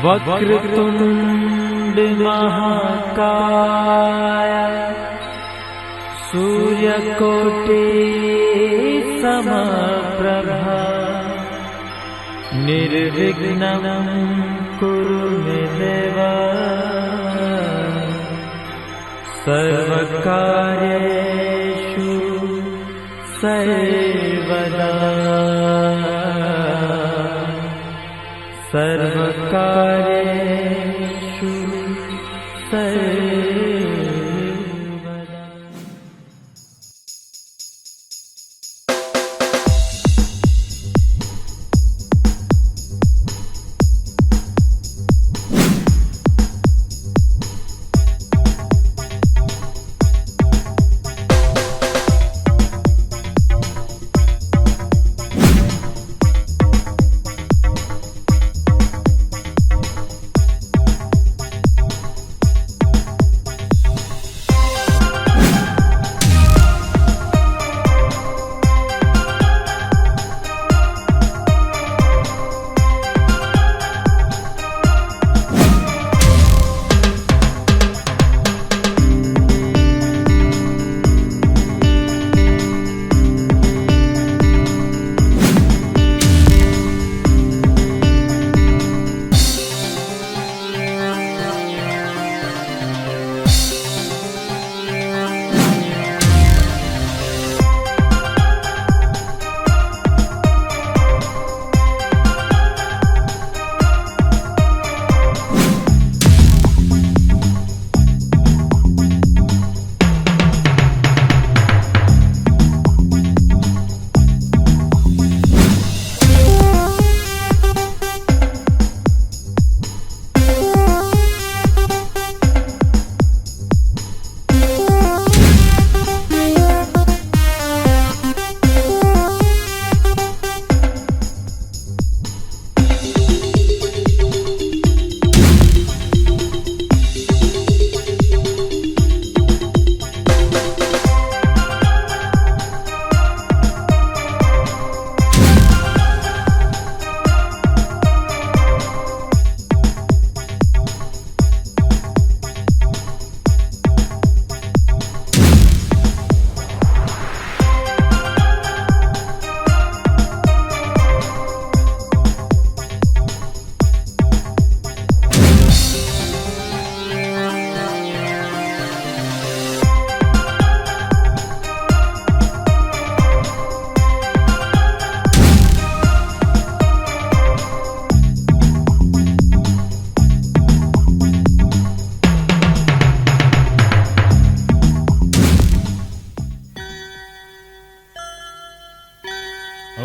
वक्रतुंड महाकाय सूर्यकोटि समप्रभा निर्विघ्नं कुरु मे देव सर्वकार्येषु सर्वदा सर्वकार्येषु सर्वदा।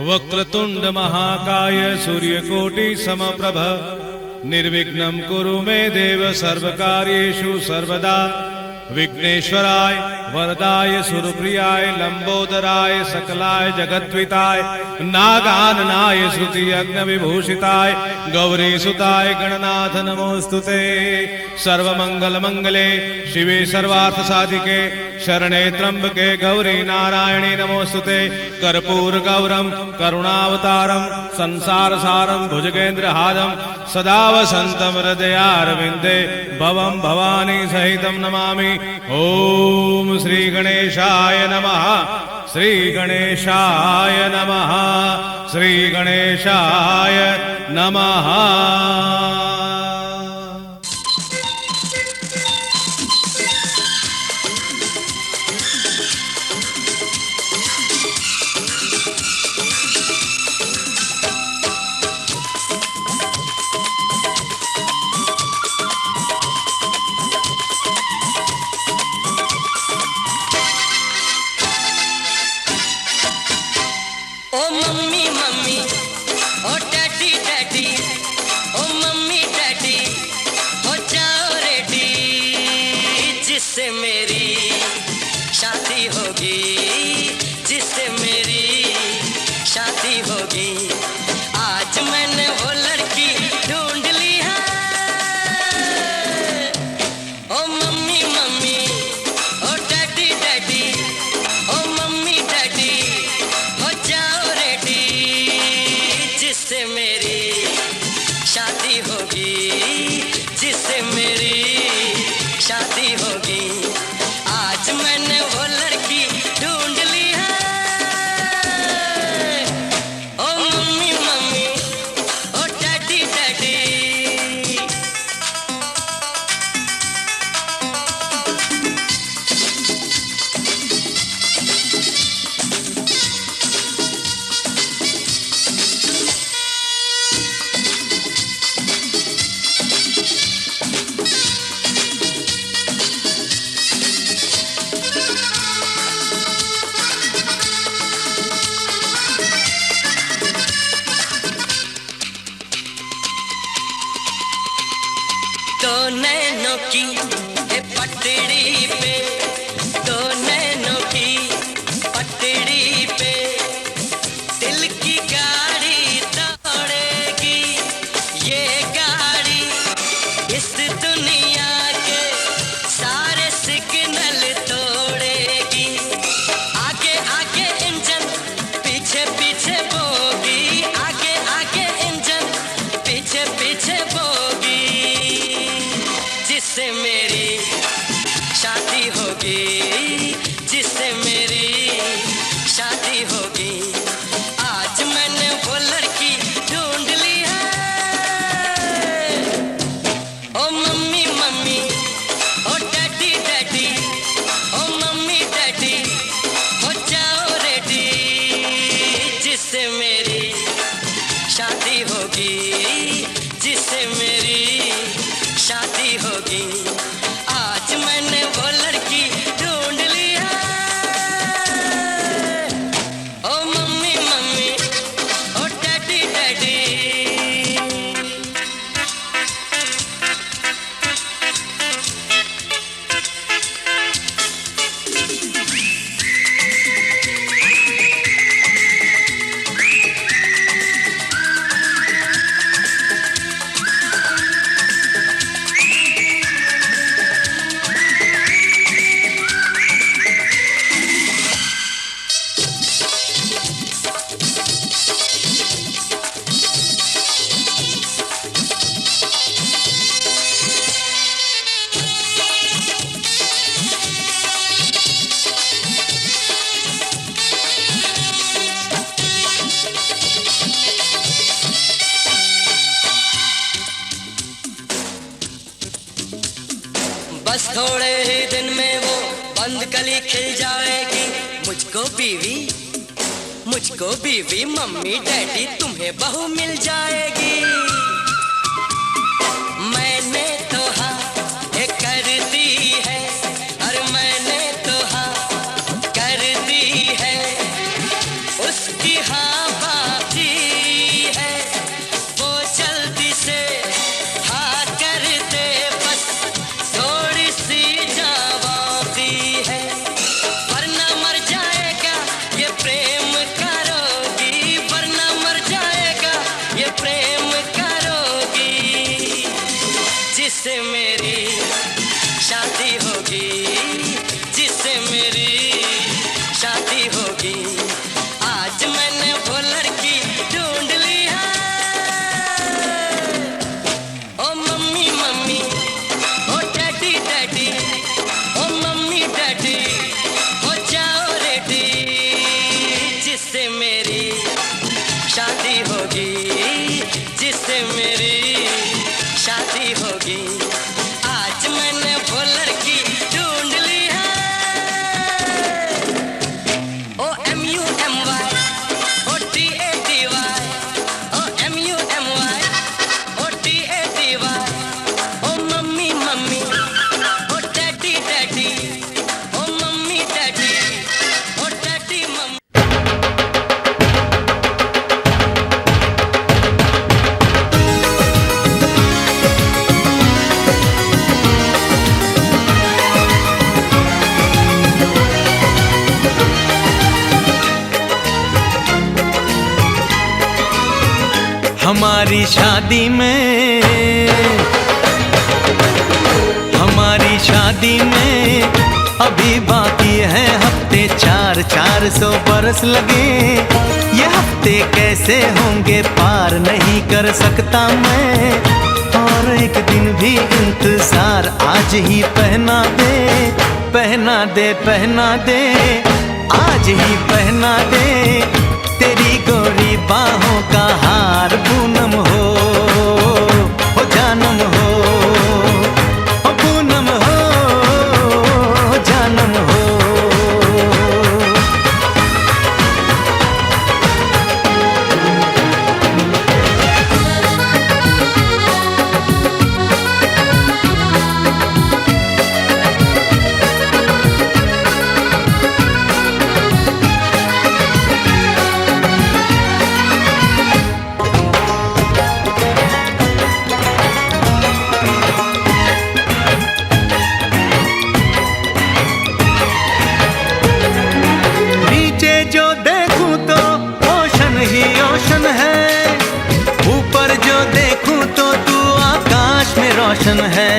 वक्रतुंड महाकाय सूर्यकोटि समप्रभ निर्विघ्नं कुरु मे देव सर्वकार्येषु सर्वदा विघ्नेश्वराय वरदाय सुरप्रियाय लंबोदराय सकलाय जगद्विताय नागाननाय श्रुति अग्न विभूषिताय गौरीसुताय गणनाथ नमोस्तुते। सर्वमंगल मंगले शिवे सर्वार्थ साधिके शरणे त्र्यंबके गौरी नारायणी नमोस्तुते। कर्पूर गौरम करुणावतारम संसार सारम भुजगेन्द्रहारम सदा वसंतम हृदयारविंदे भवं भवानी सहितं नमामि। ओम श्री गणेशाय नमः श्री गणेशाय नमः श्री गणेशाय नमः। ओ मम्मी मम्मी ओ डैडी डैडी ओ मम्मी दो नैनों की है पटड़ी पे, दो नैनों की पटड़ी पे दिल की गाड़ी दौड़ेगी। ये गाड़ी इस दुनिया के सारे सिग्नल तोड़ेगी। आगे आगे इंजन पीछे पीछे बोगी, आगे आगे इंजन पीछे पीछे बोगी। जिससे मेरी शादी होगी, जिससे मेरी शादी होगी। आज मैंने वो लड़की ढूंढ ली है। ओ मम्मी मम्मी, ओ डैडी डैडी, ओ मम्मी डैडी हो जाओ रेडी। जिससे मेरी शादी होगी, जिससे मेरी शादी होगी। आज मैंने वो लड़की ढूंढ ली है। ओ मम्मी मम्मी, ओ डैडी डैडी। बस थोड़े ही दिन में वो बंद कली खिल जाएगी। मुझको बीवी मम्मी डैडी तुम्हें बहू मिल जाएगी। मैंने तो हाँ ये कर दी है, अरे मैंने तो हाँ कर दी है। उसकी हाँ बाकी है, वो जल्दी से हाँ कर दे। बस थोड़ी सी जावादी है, वरना मर जाएगा ये प्रेम करोगी, वरना मर जाएगा ये प्रेम करोगी। जिससे मेरी शादी होगी, जिससे मेरी शादी होगी। आज मैंने वो लड़की ढूंढ ली है। ओ मम्मी मम्मी, ओ डैडी डैडी, ओ मम्मी डैडी हो जाओ रेडी। जिससे मेरी शादी होगी, जिससे मेरी शादी होगी। आज मैंने वो लड़की ढूंढ ली है। ओ MUMY, ओ TADY, ओ MUMY, ओ TADY, ओ मम्मी मम्मी, ओ डैडी डैडी, ओ मम्मी डैडी, ओ डैडी मम्मी। हमारी शादी में, हमारी शादी में अभी बाकी है हफ्ते 400 बरस लगे। ये हफ्ते कैसे होंगे पार नहीं कर सकता मैं। और एक दिन भी इंतजार आज ही पहना दे, पहना दे, पहना दे, आज ही पहना दे। तेरी गोरी बाहों का हार पूनम हो जानम हो, पूनम हो जानम हो। टेंशन है।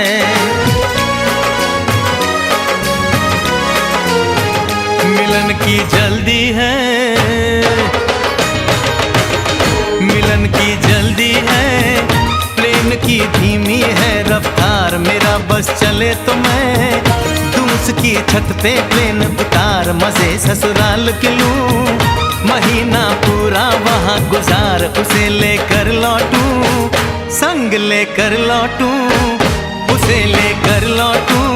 मिलन की जल्दी है, मिलन की जल्दी है, प्लेन की धीमी है रफ्तार। मेरा बस चले तो मैं दूं उसकी छत पे प्लेन उतार। मजे ससुराल के लूं, महीना पूरा वहाँ गुजार। उसे लेकर लौटूं, संग लेकर लौटूं, उसे लेकर लौटूं,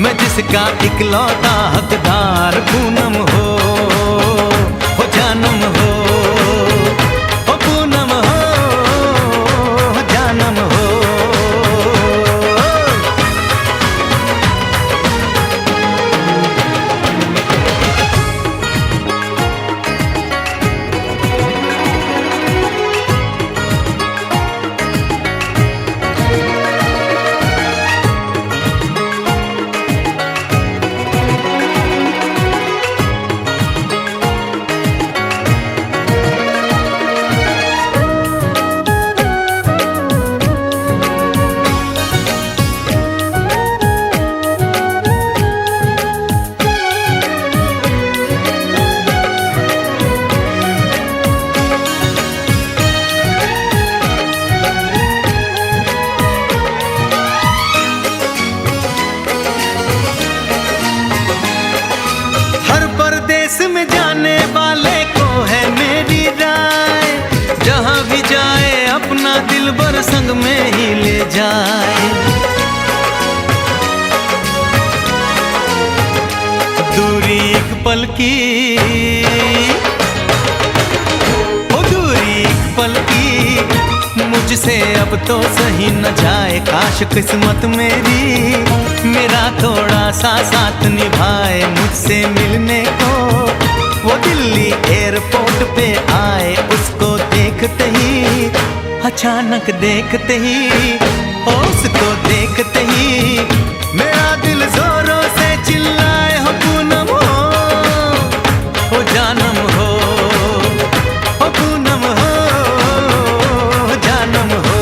मैं जिसका इकलौता हकदार। पूनम हो जानम हो, पूनम हो जानम हो। में जाने वाले को है मेरी राय, जहां भी जाए अपना दिलबर संग में ही ले जाए। दूरी एक पल की, ओ दूरी एक पल की, मुझसे अब तो सही न जाए। काश किस्मत मेरी मेरा थोड़ा सा साथ निभाए। मुझसे मिलने को वो दिल्ली एयरपोर्ट पे आए। उसको देखते ही, अचानक देखते ही, उसको देखते ही मेरा दिल जोरों से चिल्लाए। हो पूनम हो जानम हो, हो पूनम हो जानम हो।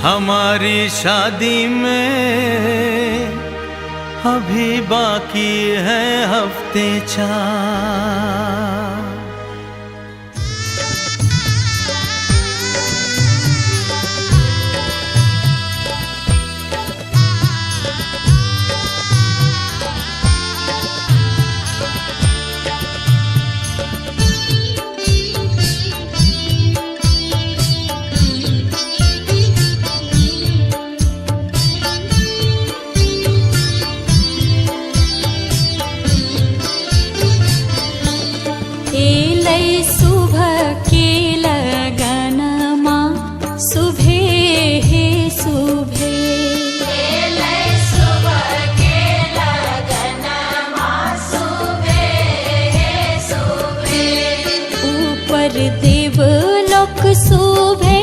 हमारी शादी में अभी बाकी है हफ्ते 4। देव लोक शोभे,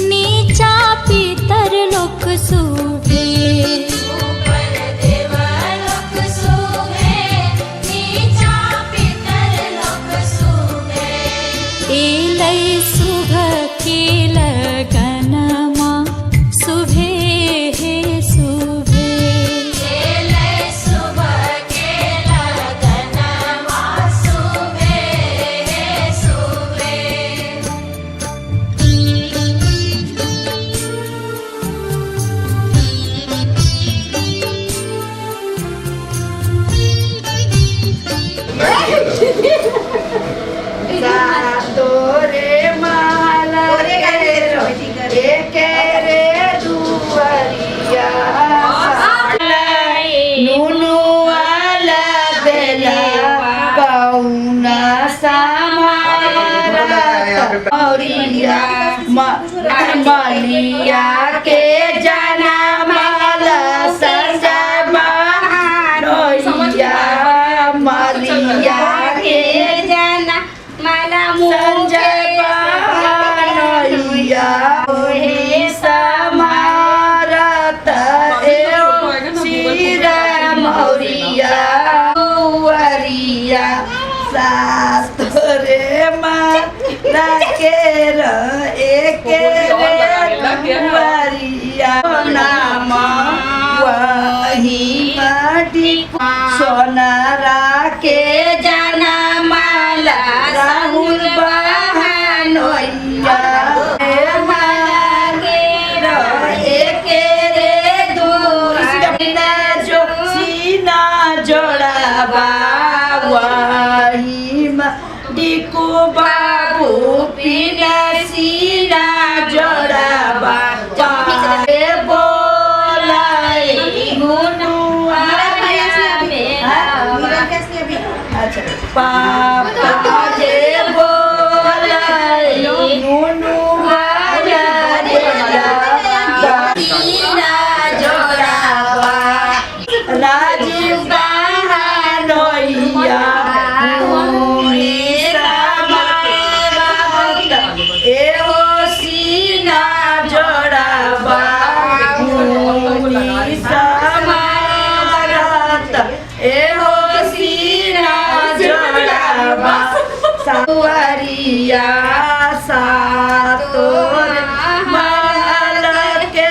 नीचा पितर लोक शोभे। ऊपर देव लोक शोभे, नीचा पितर लोक शोभे। एलै शुभ के लगनमा शुभे हे शुभे। एलै शुभ के लगनमा शुभे हे शुभे। मौरिया मलिया के जाना माला संजय महानोइया मलिया के जाना माला संजय महानोइया हे समारत एवं शिरा मौरिया वरिया सास्तरे माला के एक वरिया नाम वही माटी सोनारा के जाना माला राहुल बहनोइया डिको बाबू पीना सीना जोड़ाबा चाहे बोलाए पापा जे बोलाए नूनू सीना जोड़ाबा राजीव बहनोइया सवरिया सातोर माल के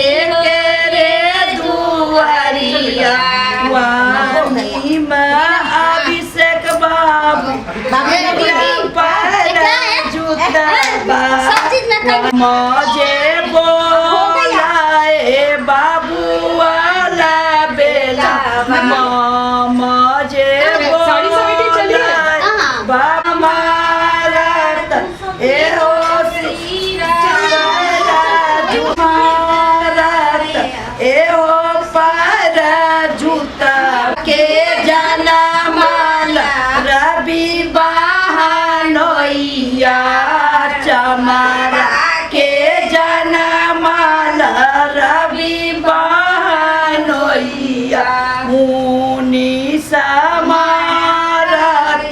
एक रे दुआरिया वानी में अभिषेक बाबू पर जूता मजे बोलाए बाबू वाला बेला मजे भारत एहो भारत एहो पर जूता के जाना माला रवि बहनोइया चमारा के जाना माला रवि बहनोइया मुनि समारत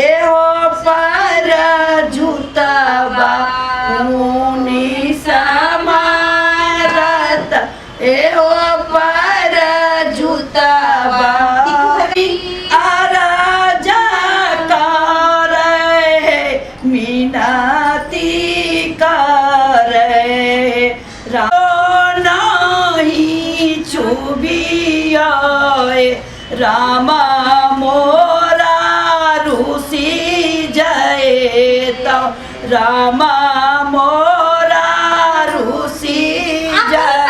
एहो पर जूतबा मुनि समारत एहो पर जूतबा आराजा करे मीनाती करे नहीं चुबियाए रामा मोरा रूसी जय तो रामा मोरा रूसी जय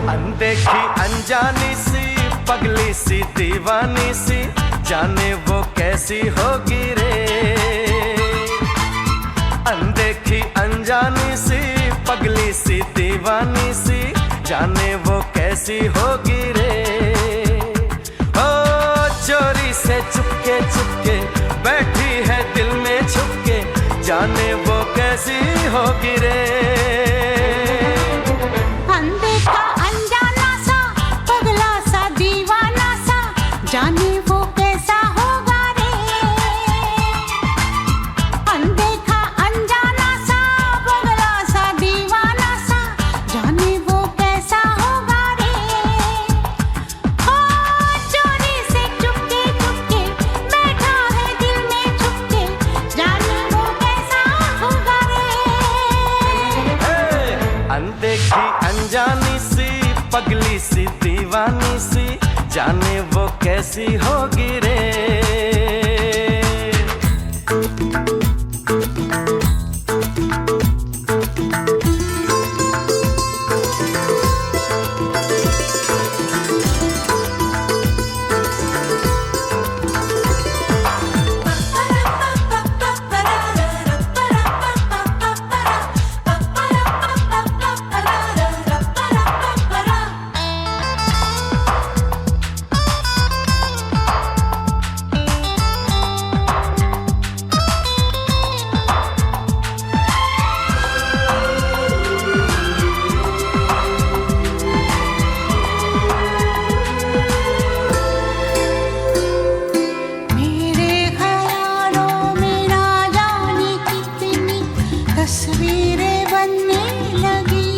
अनदेखी अनजानी सी पगली सी दीवानी सी, जाने वो कैसी होगी रे। अनदेखी अनजानी सी पगली सी दीवानी सी, जाने वो कैसी होगी रे। ओ चोरी से चुपके चुपके बैठी है दिल में छुपके, जाने वो कैसी होगी रे। अनदेखा अनजाना सा पगला सा दीवाना सा, जाने वो कैसा होगा रे। अनदेखा अनजाना सा पगला सा दीवाना सा, जाने वो कैसा होगा रे। ओ चोरी से चुपके चुपके बैठा है दिल में छुपके, जाने वो कैसा होगा रे। अनदेखी अनजानी सी पगली सी दीवानी सी, जाने वो कैसी होगी रे। मेरे ख्यालों में ना जाने कितनी तस्वीरें बनने लगी।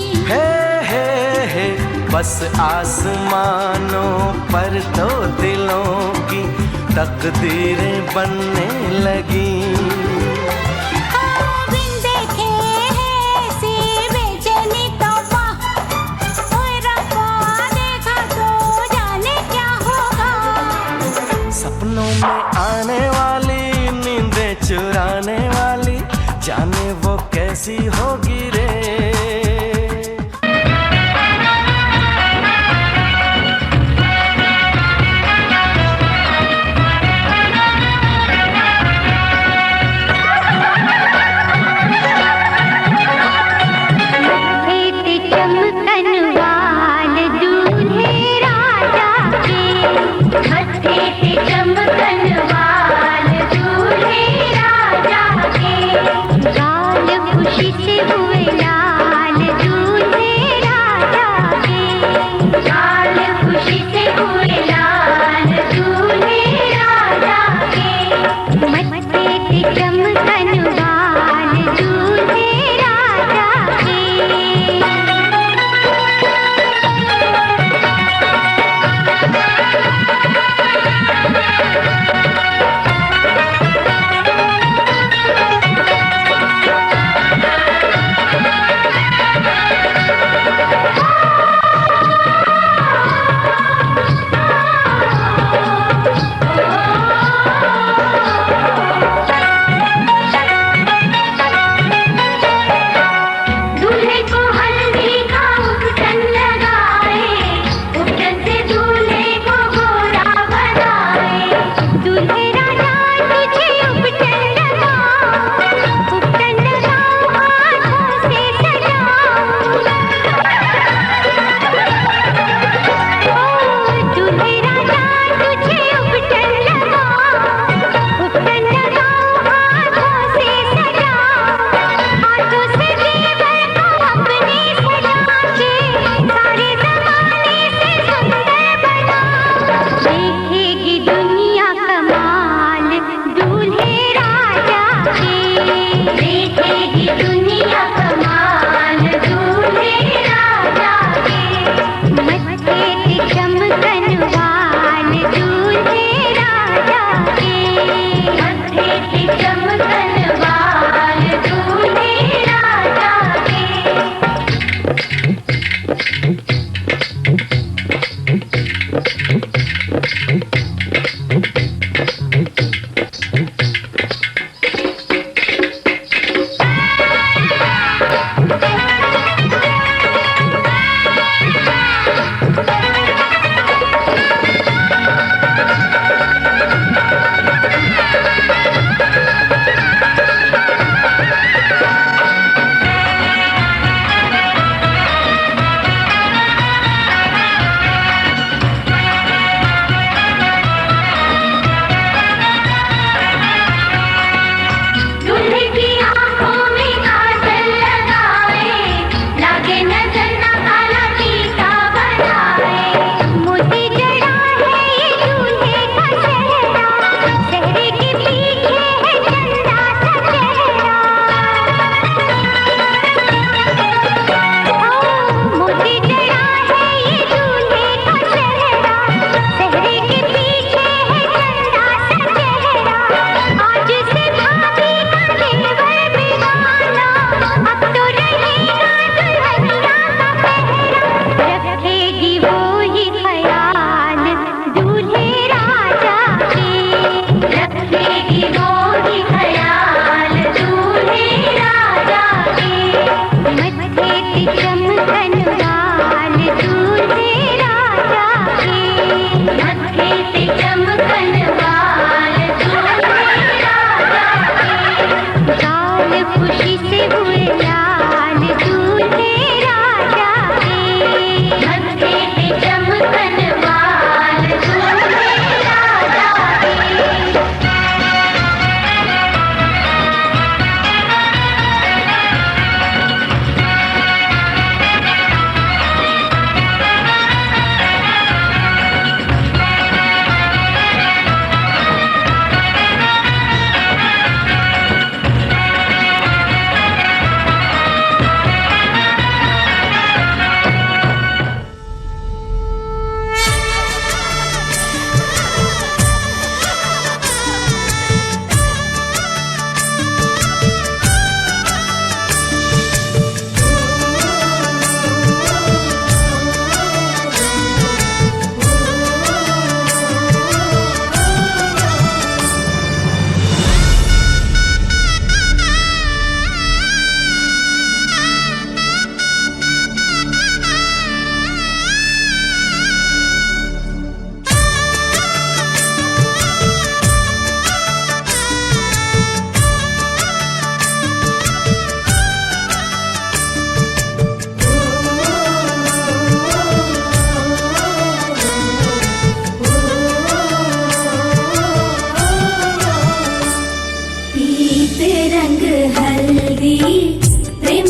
हे बस आसमानों पर तो दिलों की तकदीरें बनने लगी। बिन देखे ऐसी बेचैनी तौबा, ओए रब्बा देखा तो जाने क्या होगा। सपनों में आने वाली नींदें चुराने वाली, जाने वो कैसी होगी रे। खुशी से हुए लाल दूल्हे राजा के, लाल खुशी से हुए लाल दूल्हे राजा के, मत्थे पे चमकन वाल दूल्हे राजा के।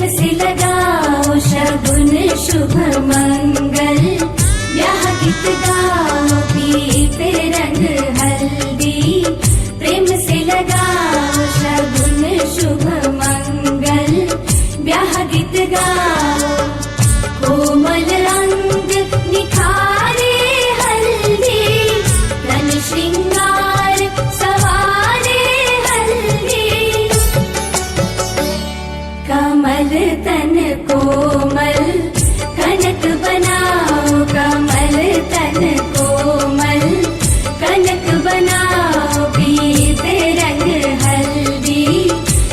से लगाओ शगुन शुभ मंगल, ब्याह गीत गाओ पीते रंग हल्दी। प्रेम से लगाओ शगुन शुभ मंगल, ब्याह गीत गाओ। कोमल अंग निखारे हल्दी, तन श्रृंगार सवारे हल्दी। कमल तन कोमल कनक बनाओ, कमल तन कोमल कनक बनाओ पीते रंग हल्दी।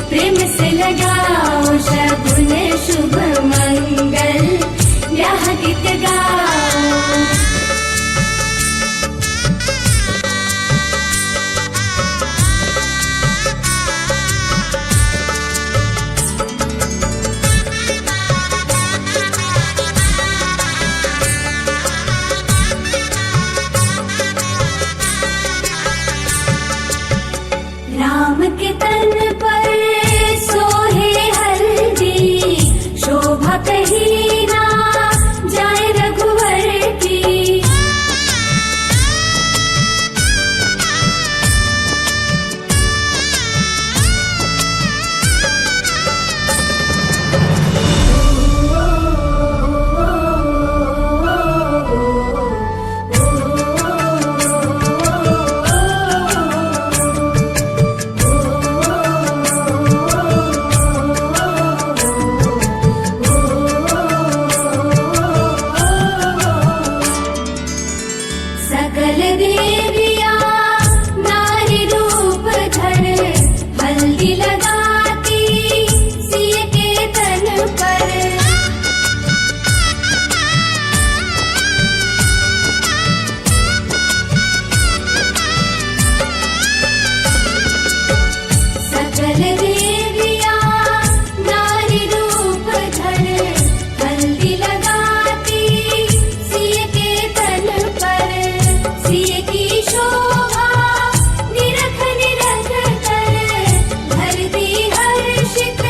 प्रेम से लगाओ शगुन शुभ मंगल, ब्याह गीत गाओ। राम के तन पर सोहे हल्दी, शोभा कहीं ना जाए रघुवर की। सकल देविया नारी रूप धर, हल्दी लगाती सिय के तन पर। सकल देविया नारी रूप धर, हल्दी लगाती सिय के तन पर। सिय की शोभा निरख निरख कर, धरती हर्षित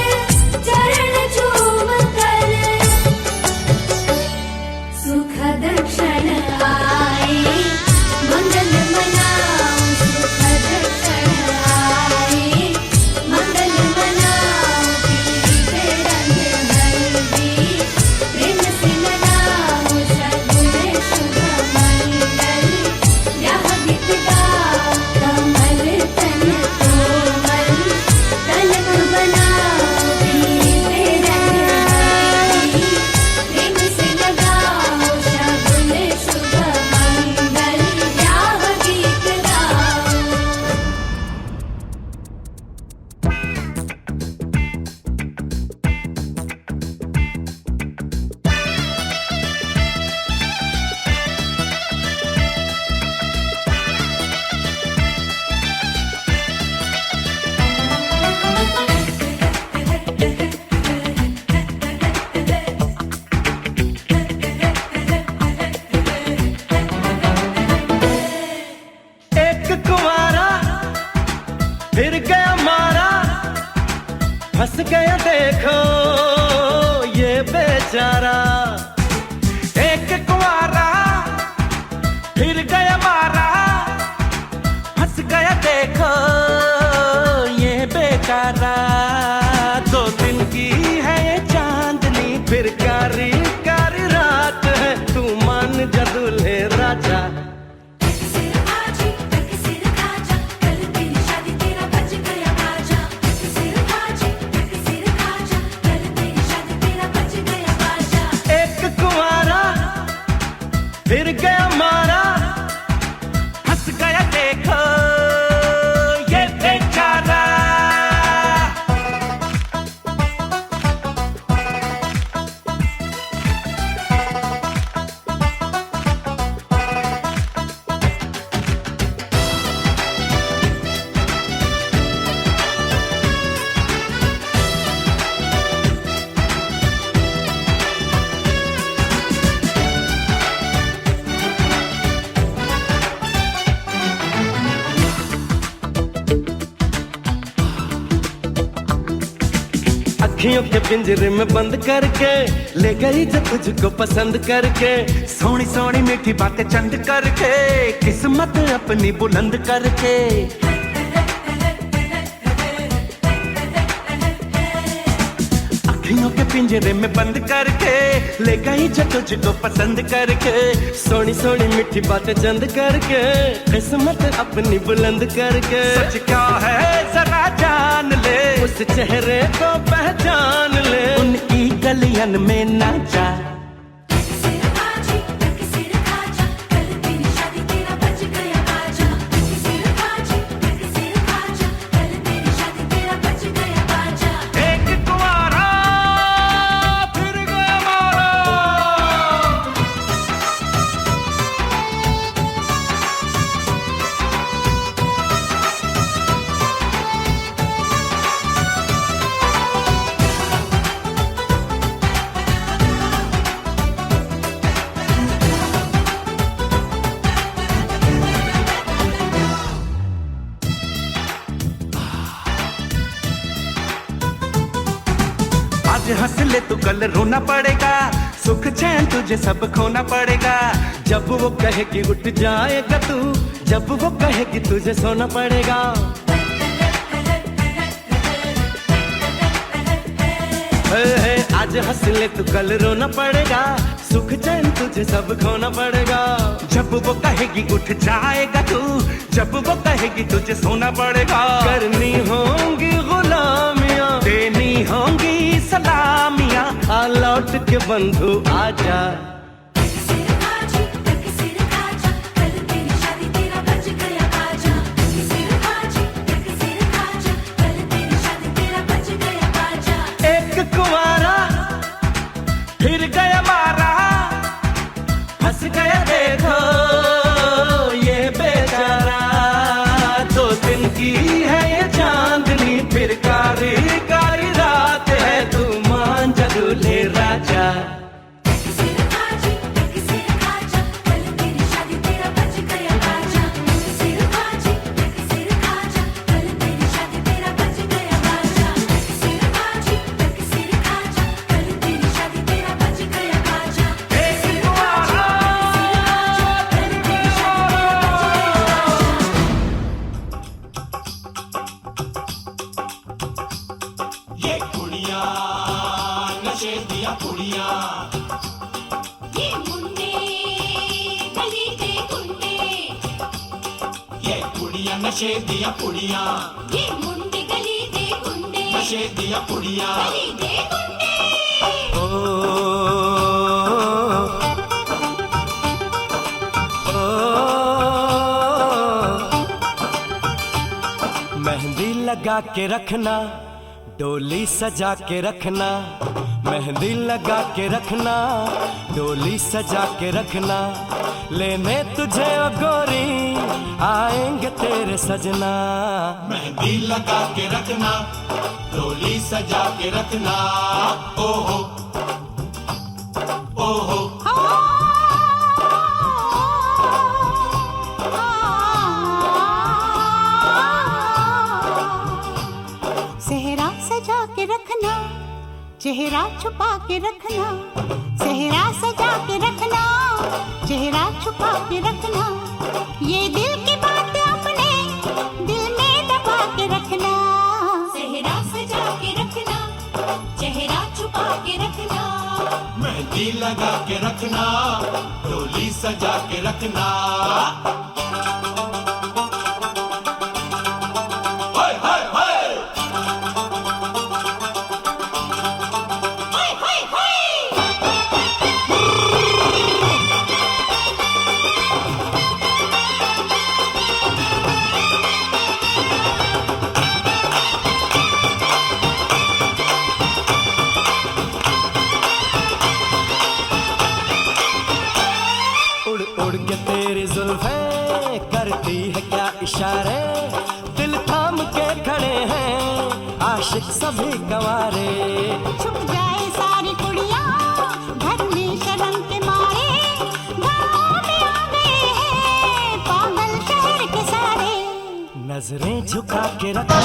चरण चूम कर। सुखद क्षण आए मंगल मनाओ, सुखद क्षण आए मंगल मनाओ पीते रंग हल्दी। प्रेम से लगाओ शगुन शुभ मंगल, ब्याह गीत गाओ। कमल तन कोमल कनक बनाओ पीते रंग हल्दी। प्रेम से लगाओ शगुन शुभ मंगल, ब्याह गीत गाओ। एक कुंवारा फिर गया मारा, फंस गया देखो ये बेचारा। एक कुंवारा फिर गया मारा, फंस गया देखो ये बेचारा। 2 दिन की है ये चांदनी, फिर कारी कारी रात है। तू मान जा दूल्हे राजा। एक कुंवारा फिर गया मारा, हंस गया देखो ये बेचारा। अखियों के पिंजरे में बंद करके ले गई जो तुझको पसंद करके, सोनी सोनी मीठी बातें चंद करके, किस्मत अपनी बुलंद करके। अखियों के पिंजरे में बंद करके ले गई जो तुझको पसंद करके, सोनी सोनी मीठी बातें चंद करके, किस्मत अपनी बुलंद करके। सच क्या है जरा जान ले, उस चेहरे को पहचान ले, उनकी गलियन में ना जा। आज हंस ले तू कल रोना पड़ेगा, सुख चैन तुझे सब खोना पड़ेगा। जब वो कहे कि उठ जाएगा तू, जब वो कहे कि तुझे सोना पड़ेगा। आज हंस ले तू कल रोना पड़ेगा, सुख चैन तुझे सब खोना पड़ेगा। जब वो कहेगी उठ जाएगा तू, जब वो कहेगी तुझे सोना पड़ेगा। करनी होंगी गुलामियां, देनी होंगी सलामियां, आ लौट के बंधु आजा। एक कुंवारा फिर गया मारा, हंस गया देखो ये बेचारा। 2 दिन की है ये चांदनी, फिर कारी कारी रात है, तू मान जा दूल्हे राजा। ये मुंडे गली दे गुंडे, ये कुड़िया नशे दिया पुड़िया, ये मुंडे गली दे गुंडे, नशे दिया पुड़िया। गली दे गुंडे। मेहंदी लगा के रखना, डोली सजा के रखना, मेहंदी लगा के रखना, डोली सजा के रखना। लेने तुझे ओ गोरी आएंगे तेरे सजना। मेहंदी लगा के रखना, डोली सजा के रखना। ओहो ओहो सेहरा सजा के रखना, चेहरा छुपा के रखना, सेहरा सजा के रखना, चेहरा छुपा के रखना। ये दिल की बात अपने दिल में दबा के रखना, सेहरा सजा के रखना, चेहरा छुपा के रखना। मेहंदी लगा के रखना, डोली सजा के रखना। उड़ के तेरी जुल्फें करती है क्या इशारे, दिल थाम के खड़े हैं आशिक सभी गंवारे। छुप जाए सारी कुड़ियाँ घर में शर्म के मारे, गाँव में आ गए हैं पागल शहर के सारे। नजरें झुका के रखना,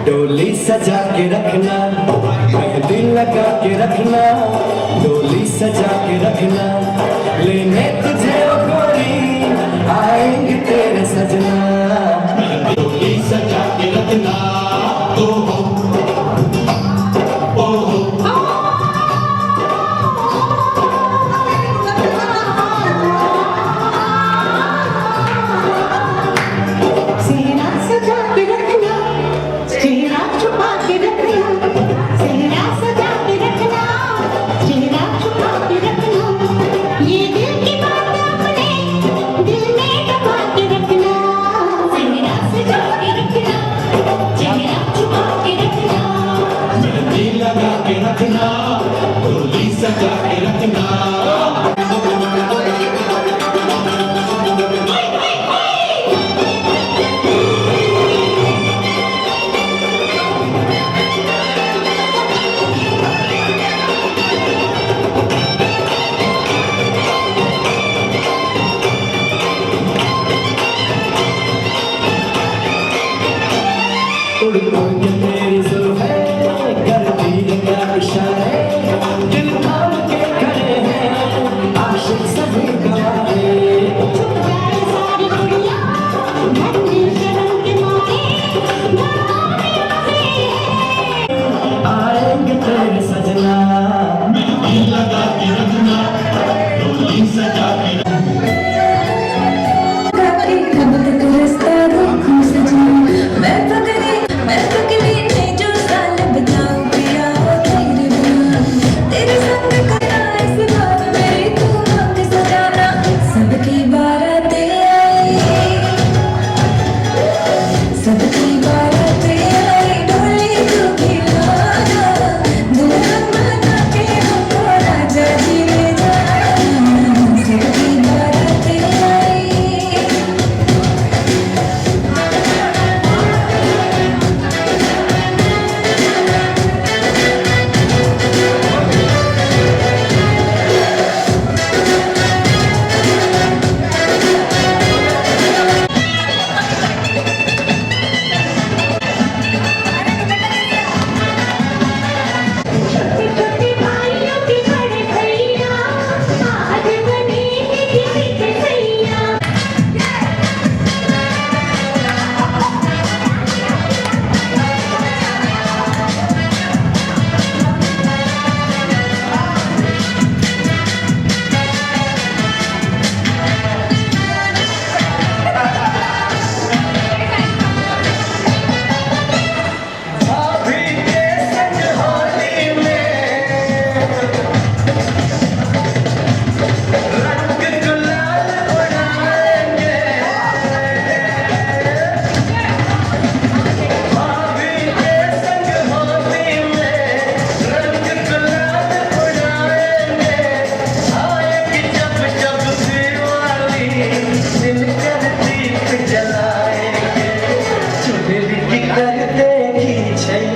डोली सजा के रखना, मेहंदी लगा के रखना, डोली सजा के रखना, लेने तुझे ओ गोरी आएंगे तेरे सजना। डोली सजा के रखना, ओ हो, ओ हो। सेहरा सजा के रखना, चेहरा छुपा के रखना, सेहरा सजा के रखना, चेहरा छुपा के रखना, ये दिल की बात अपने दिल में दबा के रखना, सेहरा सजा के रखना,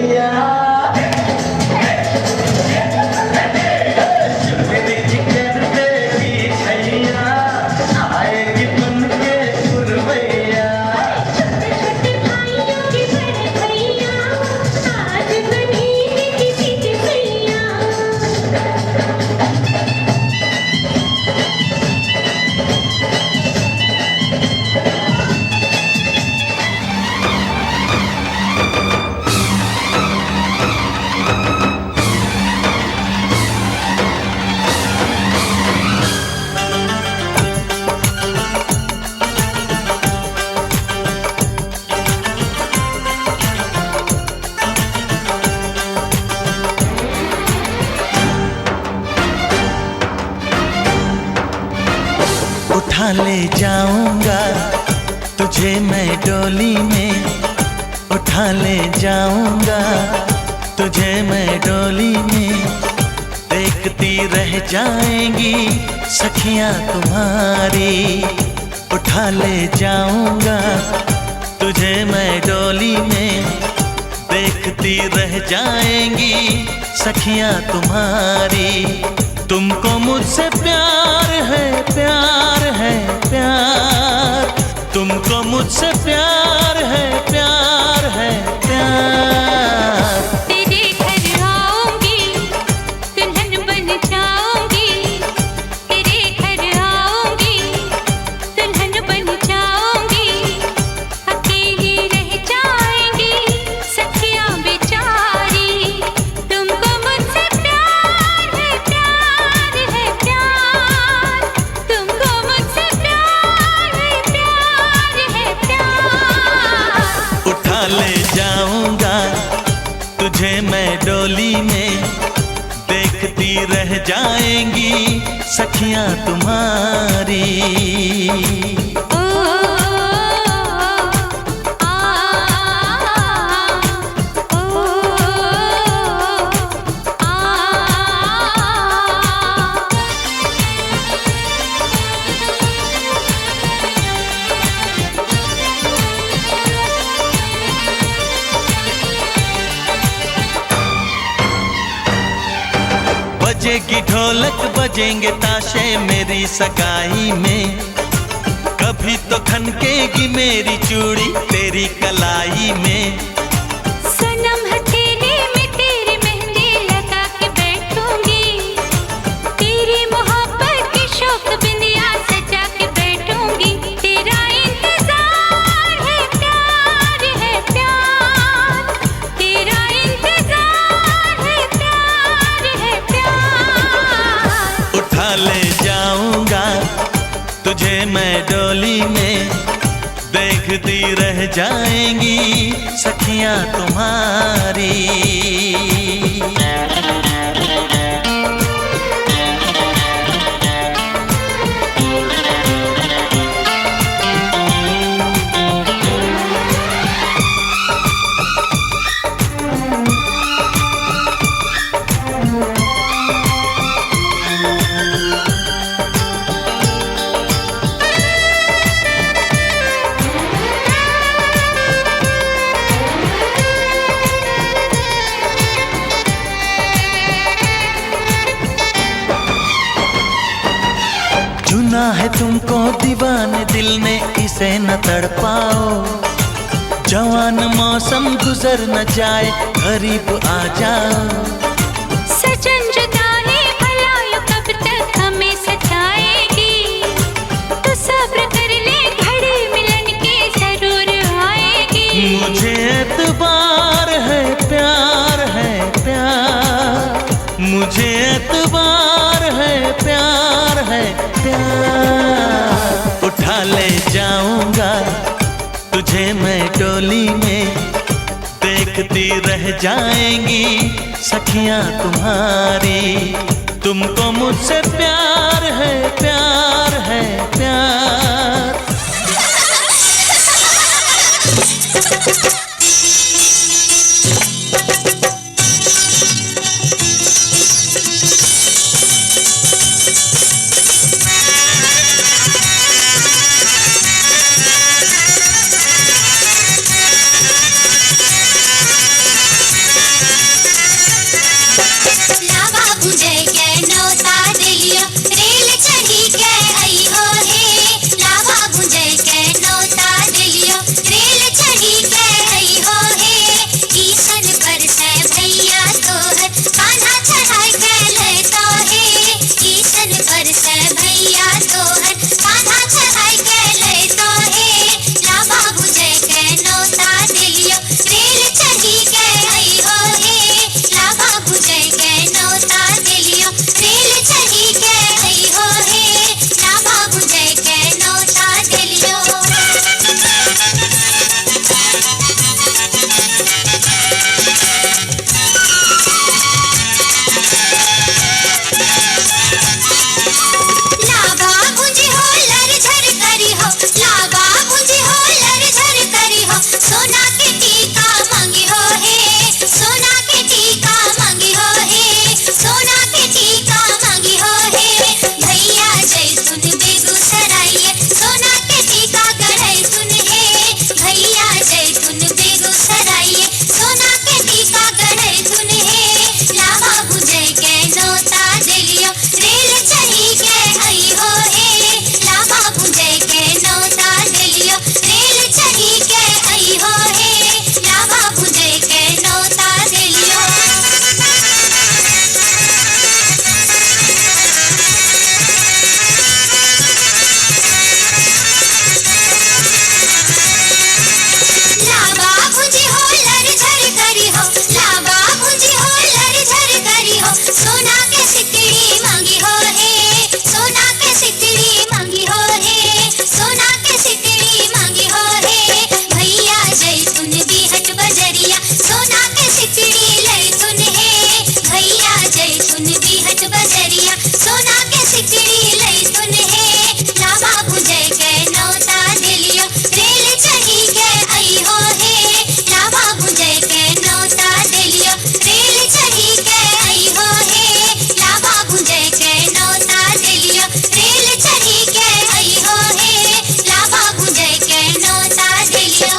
भैया आएगी बन के पुरवैया। उठा ले जाऊंगा तुझे मैं डोली में, उठा ले जाऊंगा तुझे मैं डोली में। देखती रह जाएंगी सखियां तुम्हारी, उठा ले जाऊंगा तुझे मैं डोली में। देखती रह जाएंगी सखियां तुम्हारी। तुमको मुझसे प्यार है, प्यार है, प्यार। तुमको मुझसे प्यार है, प्यार है, प्यार। तेरे घर आऊंगी, दुल्हन बन जाऊंगी। तेरे घर आऊंगी, दुल्हन बन जाऊंगी। अकेली रह जाएंगी सखियां बेचारी। तुमको मुझसे प्यार है, प्यार है, प्यार। तुमको मुझसे प्यार है, प्यार है, प्यार। उठा ले जाऊंगा तुझे मैं डोली में। देखती रह जाएंगी सखियां तुम्हारी। ओ आ ओ बजेगी ढोलक बजेंगे ताशे मेरी सगाई में। कभी तो खनकेगी मेरी चूड़ी तेरी कलाई में। सनम हथेली में तेरी मेहंदी लगा के बैठूंगी। तेरी मोहब्बत की शौक बिंदिया सजा के बैठूंगी। तेरा इंतजार है, प्यार है, प्यार। तेरा इंतजार है, प्यार है, प्यार। उठा ले जाऊंगा तुझे मैं डोली में। देखती रह जाएंगी सखियां तुम्हारी। चुना है तुमको दीवाने दिल ने, इसे न तड़पाओ। जवान मौसम गुजर न जाए, करीब आ जाओ। सजन जुदाई भला यूं कब तक हमें सताएगी। तो सब्र कर ले, घड़ी मिलन के जरूर आएगी। मुझे एतबार है, प्यार है, प्यार। मुझे एतबार है, प्यार है, प्यार। उठा ले जाऊंगा तुझे मैं डोली में। देखती रह जाएंगी सखियां तुम्हारी। तुमको मुझसे प्यार है, प्यार है, प्यार। लावा बुझे के नौता दिलियो रेल चढ़ी के आई हो हे लावा बुझे के नौता दिलियो रेल चढ़ी के आई हो हे ईसन पर से भैया तोहर कान्हा चढ़ाई के ले तो हे ईसन पर से भैया तोहर कान्हा चढ़ाई के ले तो हे लावा बुझे के नौता दिलियो रेल चढ़ी के आई हो हे लावा बुझे के नौता दिलियो रेल चढ़ी के आई हो हे लावा बुझे के नौता दिलियो लावा मुझे हो लर झर करी हो लावा मुझे हो लर झर करी हो सोना के टीका मांगी हो हे सोना के टीका मांगी हो हे सोना के टीका मांगी हो हे भैया जैतून बेगूसराय सोना के टीका गढ़ई सुन हे भैया जैतून बेगूसराय सोना के टीका गढ़ई सुन हे लावा बुझे के नौता दिलियो रेल चढ़ी के आई हो हे लावा बुझे के नौता दिलियो रेल चढ़ी के आई हो हे लावा बुझे के नौता दिलियो लावा मुझे हो लर झर करी हो लावा मुझे हो लर झर करी हो सोना के सिकड़ी मांगी हो हे सोना के सिकड़ी मांगी हो हे सोना के सिकड़ी मांगी हो हे भैया जैतून बिहट बजरिया सोना के सिकड़ी लई सुन हे भैया जैतून बिहट बजरिया सोना के सिकड़ी लई सुन हे लावा बुझे के नौता दिलियो रेल चढ़ी के आई हो हे लावा बुझे के नौता दिलियो रेल चढ़ी के आई हो हे लावा बुझे के नौता दिलियो रेल चढ़ी के आई हो हे लावा बुझे के नौता दिलियो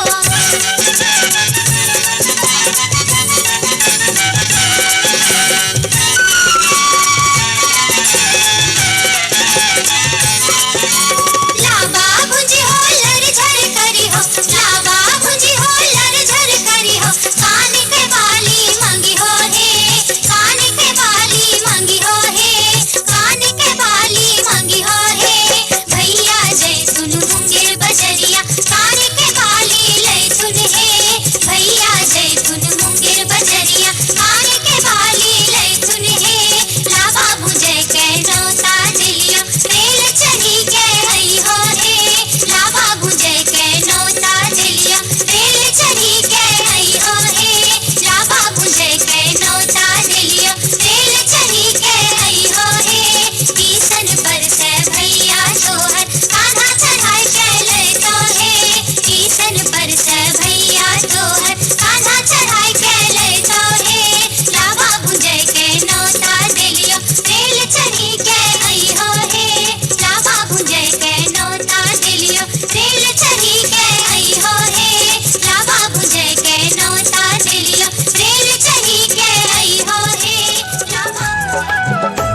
लावा मुझे हो लर झर करी हो लावा मुझे हो लर झर करी हो कान के बाली मांगी हो हे कान के बाली मांगी हो हे कान के बाली मांगी हो हे भैया जैतून मुंगेर बजरिया कान के बाली लई सुन हे भैया जैतून मुंगेर बजरिया कान के बाली लई सुन हे लावा बुझे के नौता दिलियो रेल चढ़ी के आई हो हे लावा बुझे के नौता दिलियो रेल चढ़ी के आई हो हे लावा बुझे के नौता दिलियो रेल चढ़ी के आई हो हे ईसन पर से भैया तोहर कान्हा चढ़ाई के ले तो हे ईसन पर से भैया तोहर कान्हा चढ़ाई के ले तो हे लावा बुझे के नौता दिलियो रेल चढ़ी के आई हो हे लावा बुझे के नौता दिलियो रेल चढ़ी के आई हो हे लावा बुझे के नौता दिलियो रेल चढ़ी के आई हो हे लावा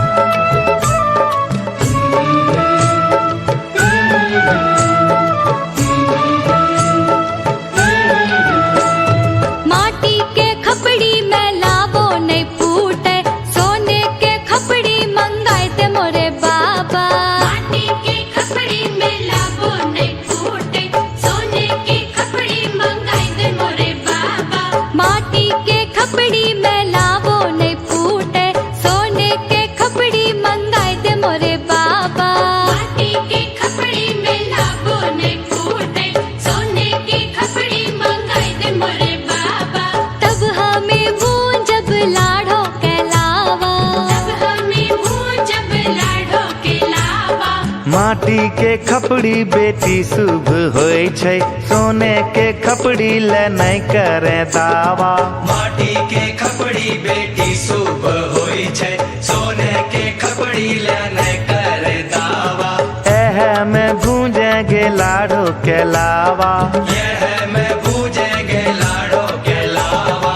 माटी के खपड़ी में लावो नहीं फूटे सोने के खपड़ी मंगाए ते मोरे बाबा माटी के खपड़ी में लावो नहीं फूटे सोने के खपड़ी मंगाए ते मोरे बाबा माटी के खपड़ी में लावो नहीं फूटे सोने के खपड़ी मंगाए ते मोरे बाबा माटी के खपड़ी में लावो नहीं फूटे सोने के खपड़ी मंगाए ते मोरे बाबा तब हमें भूंजब लाड़ो के लावा तब हमें भूंजब लाड़ो के लावा माटी के खपड़ी बेटी शुभ होय छै सोने के खपड़ी ले नहीं करे दावा माटी के खपड़ी बेटी शुभ होई छै सोने के खपड़ी ले नहीं करे दावा एह में गूंजेंगे लाड़ो के लावा यह में बूझेंगे लाड़ो के लावा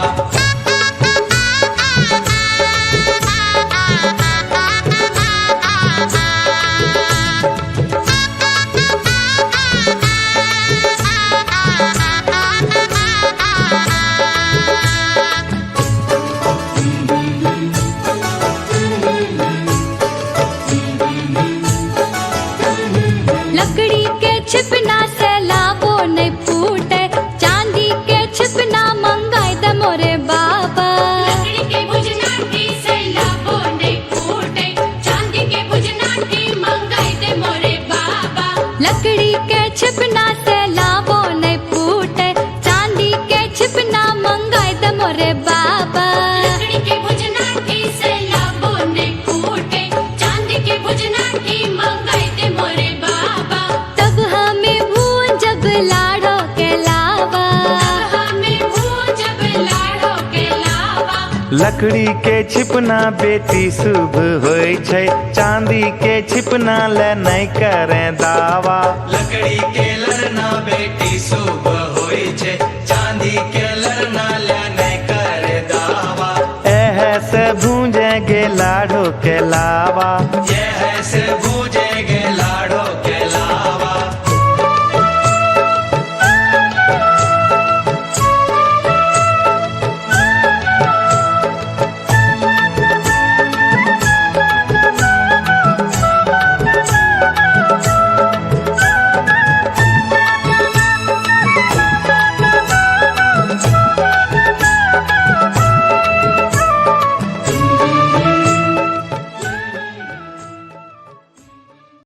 लकड़ी के छिपना बेटी शुभ होय छै, चांदी के छिपना ले नहीं करे दावा। लकड़ी के लड़ना बेटी शुभ होय छै, चांदी के लड़ना ले नहीं करे दावा। एह से भूंजे गे लाडो के लावा।